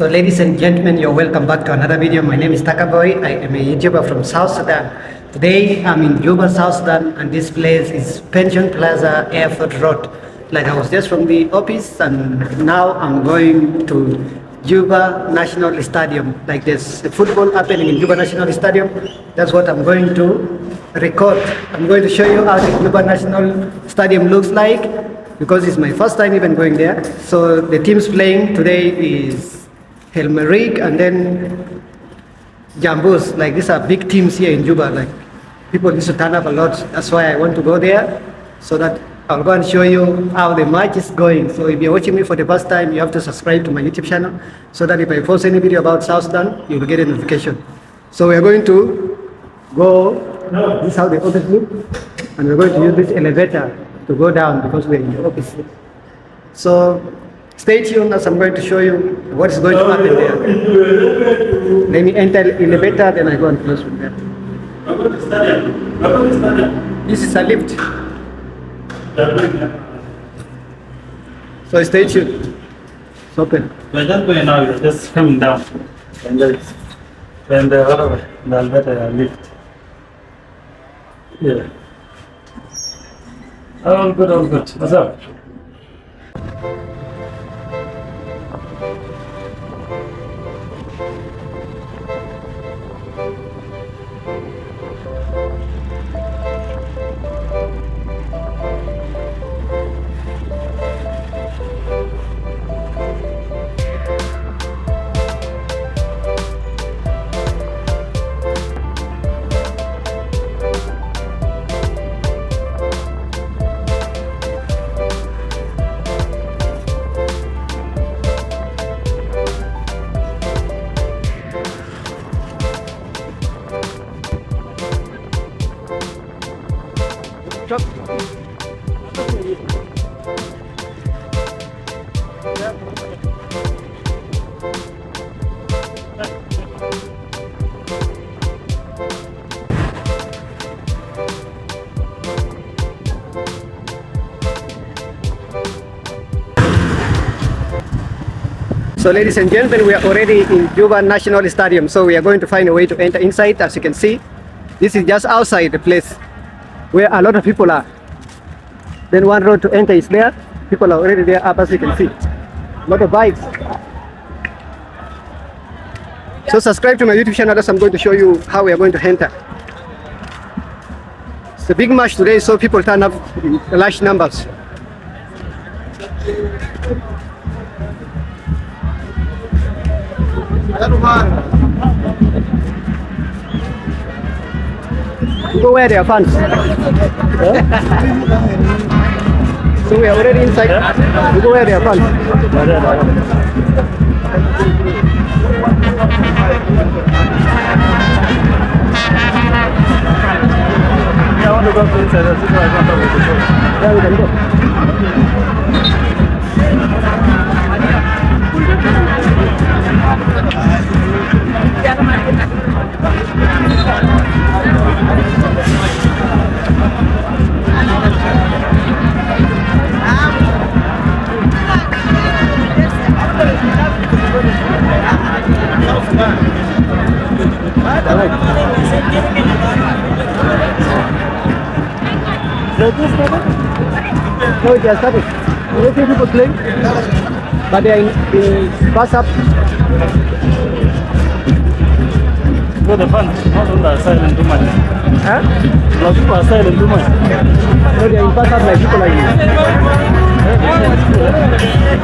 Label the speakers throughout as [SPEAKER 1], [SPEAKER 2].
[SPEAKER 1] So ladies and gentlemen, you're welcome back to another video. My name is Takaboy. I am a YouTuber from South Sudan. Today I'm in Juba, South Sudan, and this place is Pension Plaza, Airport Road. Like I was just from the office and now I'm going to Juba National Stadium. Like there's a football happening in Juba National Stadium. That's what I'm going to record. I'm going to show you how the Juba National Stadium looks like because it's my first time even going there. So the teams playing today is Merriek and then Jamus. Like these are big teams here in Juba. Like people used to turn up a lot. That's why I want to go there so that I'll go and show you how the match is going. So if you're watching me for the first time, you have to subscribe to my YouTube channel so that if I post any video about South Sudan, you'll get a notification. So we're going to go, this is how the office looks, and we're going to use this elevator to go down because we're in the office. So stay tuned as I'm going to show you what is going to happen there. Let me enter the elevator, then I go and close from there. This is a lift. So stay tuned. It's open.
[SPEAKER 2] We're just going now, you're just coming down. And then the elevator lift. Yeah. All good, all good. What's up?
[SPEAKER 1] So ladies and gentlemen, we are already in Juba National Stadium. So we are going to find a way to enter inside. As you can see, this is just outside the place where a lot of people are. Then one road to enter is there. People are already there up, as you can see. A lot of bikes. So subscribe to my YouTube channel as I'm going to show you how we are going to enter. It's a big match today, so people turn up in large numbers. You go where they are fans. So we are already inside. You go where they are fans.
[SPEAKER 2] Yeah, I want to go to inside. That's why I want to go.
[SPEAKER 1] Yeah, we can go. No, it has started. You see people playing, but they are in pass up.
[SPEAKER 2] Go the fun. Not on the silent too much.
[SPEAKER 1] Huh?
[SPEAKER 2] A lot of people are silent too much.
[SPEAKER 1] No, they are in pass up like people like you.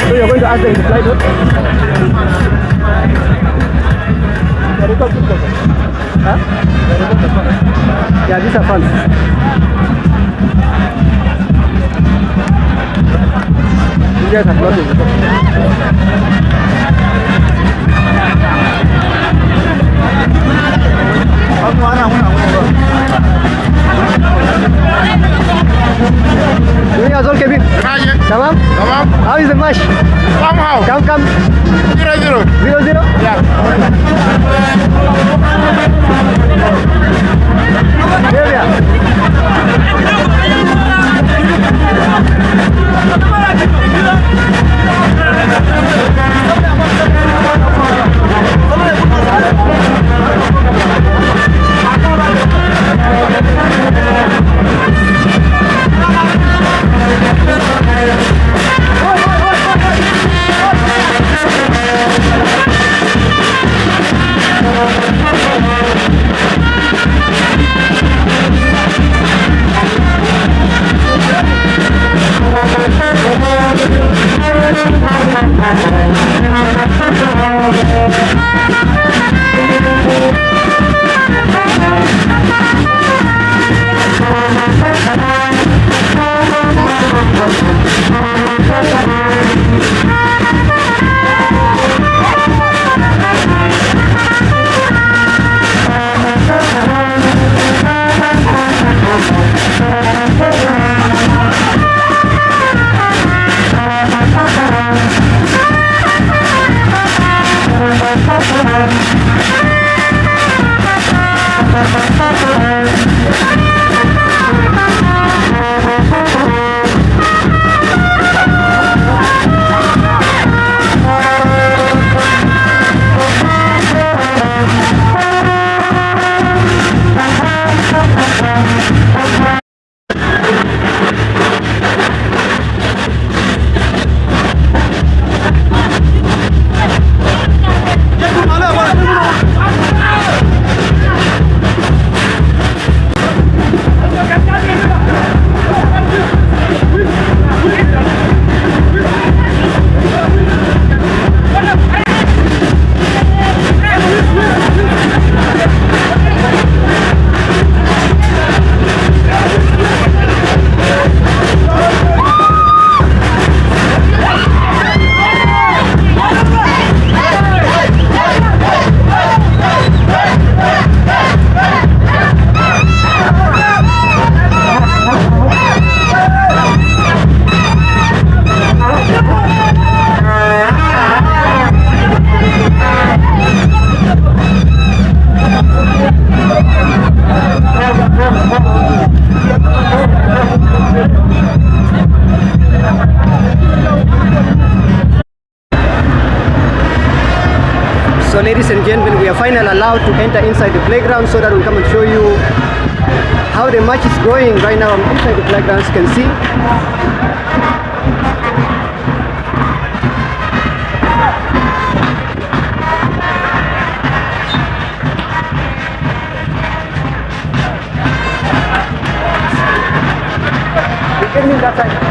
[SPEAKER 1] So you're going to ask them to fly though? Huh? Yeah, these are fun. You guys have nothing. Doing as well, Kevin. Tamam?
[SPEAKER 3] Tamam.
[SPEAKER 1] How is the match?
[SPEAKER 3] Somehow.
[SPEAKER 1] Come.
[SPEAKER 3] 0-0.
[SPEAKER 1] 0-0?
[SPEAKER 3] Yeah.
[SPEAKER 1] Here we are. So ladies and gentlemen, we are finally allowed to enter inside the playground so that we'll come and show you how the match is going right now. I'm inside the playground, as you can see. Get me that side.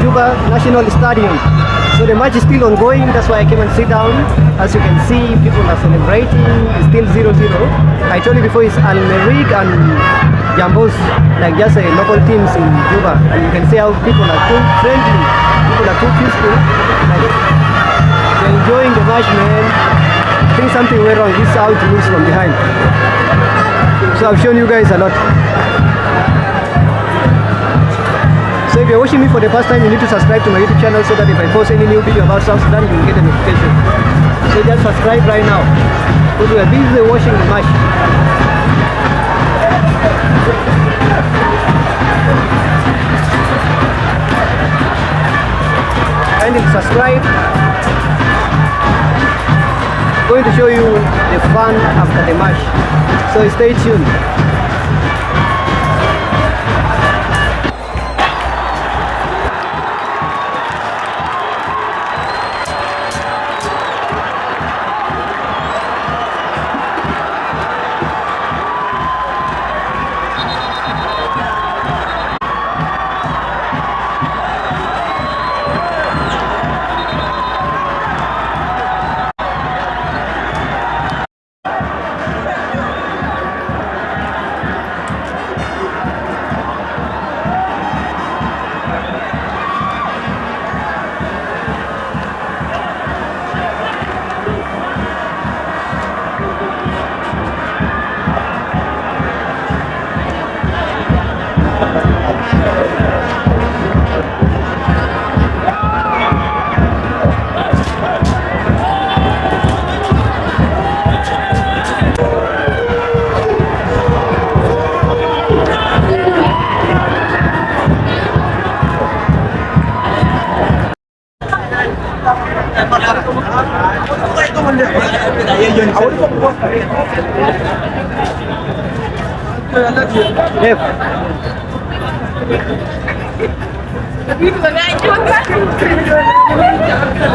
[SPEAKER 1] Juba National Stadium. So the match is still ongoing, that's why I came and sit down. As you can see, people are celebrating, it's still 0-0. I told you before it's Merriek and Jamus, like just local teams in Juba. And you can see how people are too friendly, people are too peaceful. Like, they're enjoying the match, man. I think something went wrong, this is how it looks from behind. So I've shown you guys a lot. So if you're watching me for the first time, you need to subscribe to my YouTube channel so that if I post any new video about South Sudan, you will get a notification. So just subscribe right now. Because we are busy watching the match. Kindly subscribe. I'm going to show you the fun after the match. So stay tuned.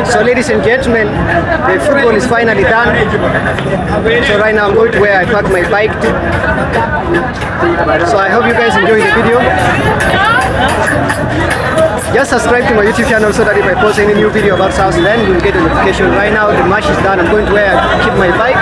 [SPEAKER 1] So ladies and gentlemen, the football is finally done. So right now I'm going to where I park my bike. So I hope you guys enjoy the video. Just subscribe to my YouTube channel so that if I post any new video about South Sudan, you will get a notification. Right now the match is done. I'm going to where I keep my bike.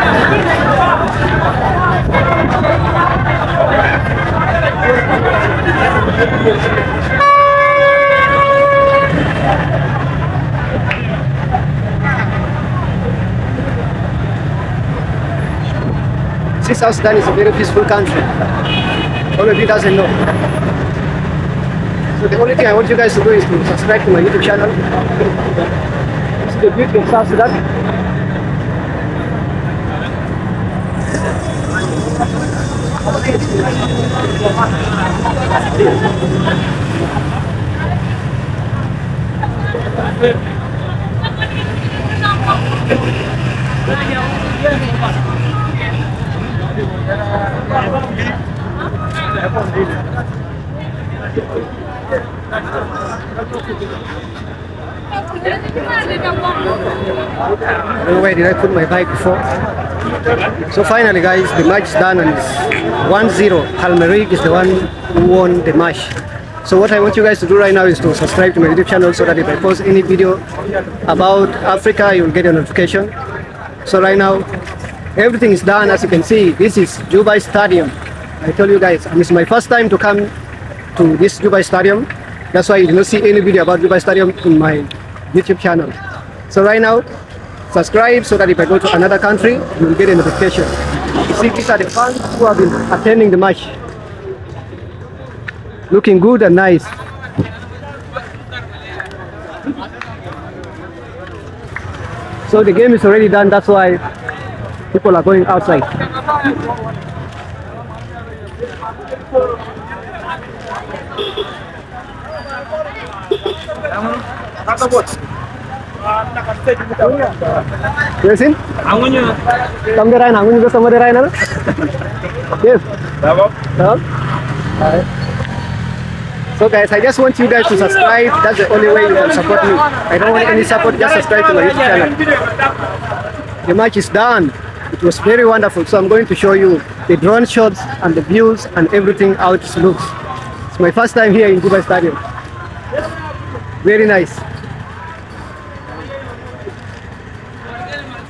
[SPEAKER 1] See, South Sudan is a very peaceful country. All of you doesn't know. So the only thing I want you guys to do is to subscribe to my YouTube channel. It's the beauty of South Sudan. Where did I put my bike before? So finally guys, the match is done and it's 1-0. Merriek is the one who won the match. So what I want you guys to do right now is to subscribe to my YouTube channel so that if I post any video about Africa, you will get a notification. So right now, everything is done. As you can see, this is Juba Stadium. I told you guys, and it's my first time to come to this Juba Stadium. That's why you did not see any video about Juba Stadium in my YouTube channel. So right now, subscribe so that if I go to another country, you will get a notification. You see, these are the fans who have been attending the match. Looking good and nice. So the game is already done, that's why people are going outside. Yes, in? Come there, I'm going to go somewhere right now. Yes. So guys, I just want you guys to subscribe. That's the only way you can support me. I don't want any support, just subscribe to my YouTube channel. The match is done. It was very wonderful. So I'm going to show you the drone shots and the views and everything how it looks. It's my first time here in Juba Stadium. Very nice.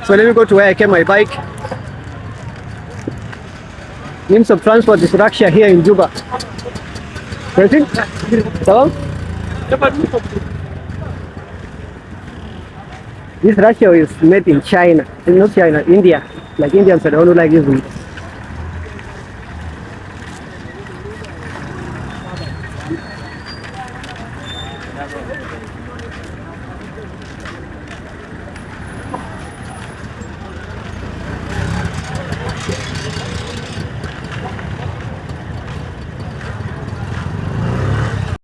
[SPEAKER 1] So let me go to where I kept my bike. Means of transport is Russia here in Juba. Present? So, this Russia is made in China. Not China, India. Like Indians, I don't like this.